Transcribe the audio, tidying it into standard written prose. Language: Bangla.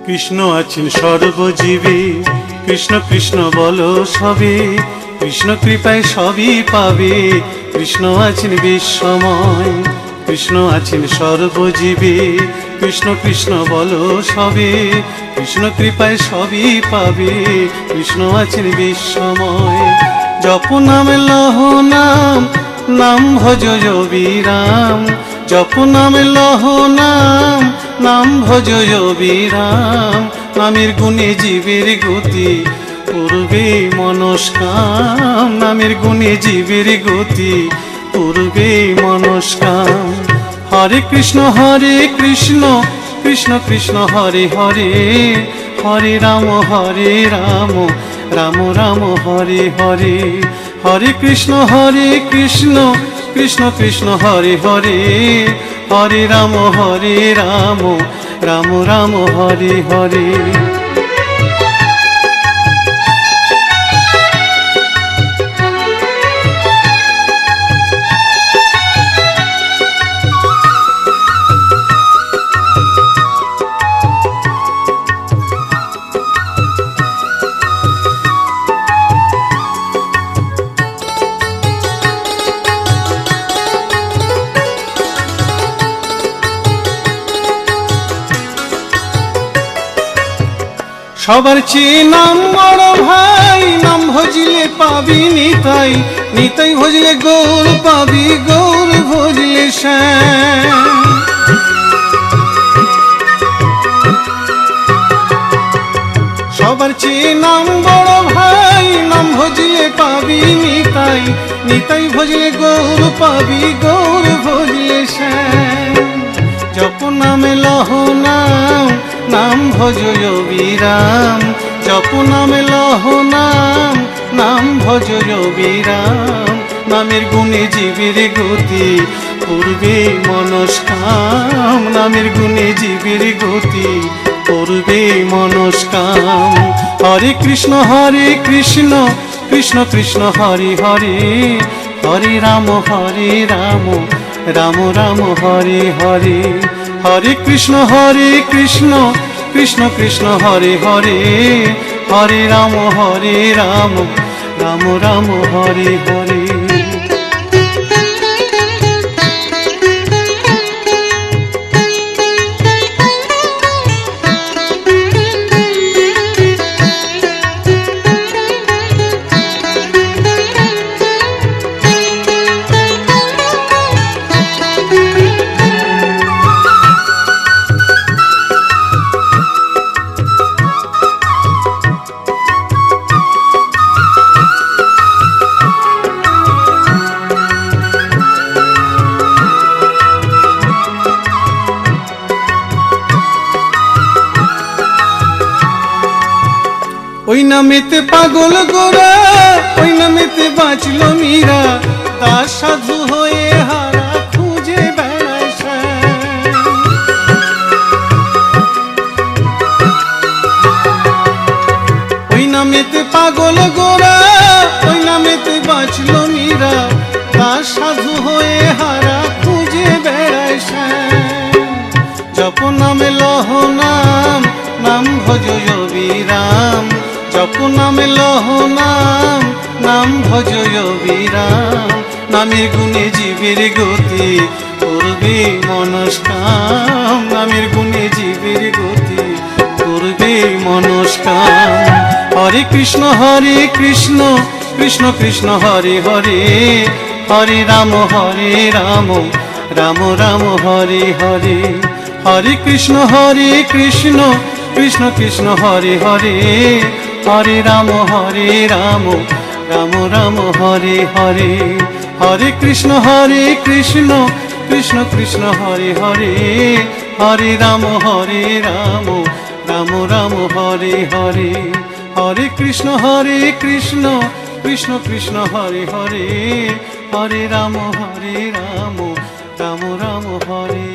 কৃষ্ণ আছেন সর্বজীবে, কৃষ্ণ কৃষ্ণ বলো সবে, কৃষ্ণ কৃপায় সবই পাবে। কৃষ্ণ আছেন বিশ্বময়, কৃষ্ণ আছেন সর্বজীবে, কৃষ্ণ কৃষ্ণ বলো সবে, কৃষ্ণ কৃপায় সবই পাবে। কৃষ্ণ আছেন বিশ্বময়। জপ নাম লহ নাম, নাম ভজ বিরাম। জপ নাম লহ নাম, নাম ভজ বিরাম। নামের গুণে জীবের গতি, পূর্বে মনস্কাম। নামের গুণে জীবের গতি, পূর্বে মনস্কাম। হরে কৃষ্ণ কৃষ্ণ কৃষ্ণ হরে হরে, হরে রাম রাম রাম হরে হরে। হরে কৃষ্ণ কৃষ্ণ কৃষ্ণ হরে হরে, হরে রাম রাম রাম হরে হরে। সবার চেয়ে নাম বড় ভাই, নাম ভজিলে পাবি নিতাই, নিতাই ভজলে গৌর পাবি, গৌর ভজলে শ্যাম। সবার চেয়ে নাম বড় ভাই, নাম ভজিলে পাবি নিতাই, নিতাই ভজলে গৌর পাবি, গৌর ভজলে শ্যাম। জপ নামে লহ নাম, নাম ভজ বিরাম। জপ নামে লহ নাম, নাম ভজ বিরাম। নামের গুণে জীবের গতি, পূর্বে মনস্কাম। নামের গুণে জীবের গতি, পূর্বে মনস্কাম। হরে কৃষ্ণ কৃষ্ণ কৃষ্ণ হরে হরে, হরে রাম রাম রাম হরে হরে। হরে কৃষ্ণ কৃষ্ণ কৃষ্ণ হরে হরে, হরে রাম রাম রাম হরে হরে। ওই নামেতে পাগল গোরা, ওই নামেতে বাঁচল মীরা, দাস সাধু হয়ে হারা খুঁজে বেড়ায় শ্যাম। ওই নামেতে পাগল গোরা, ওই নামেতে বাঁচল মীরা, দাস সাধু হয়ে হারা খুঁজে বেড়ায় শ্যাম। জপ নামে লহ নাম, নাম ভজ বিরাম। জপ নামে লহ নাম, নাম ভজ বিরাম। নামের গুণে জীবের গতি, পূর্বে মনস্কাম। নামের গুণে জীবের গতি, পূর্বে মনস্কাম। হরে কৃষ্ণ কৃষ্ণ কৃষ্ণ হরে হরে, হরে রাম রাম রাম হরে হরে। হরে কৃষ্ণ কৃষ্ণ কৃষ্ণ হরে হরে, হরে রাম রাম রাম হরে হরে। হরে কৃষ্ণ কৃষ্ণ কৃষ্ণ হরে হরে, হরে রাম রাম রাম হরে হরে। হরে কৃষ্ণ কৃষ্ণ কৃষ্ণ হরে হরে, হরে রাম রাম রাম হরে।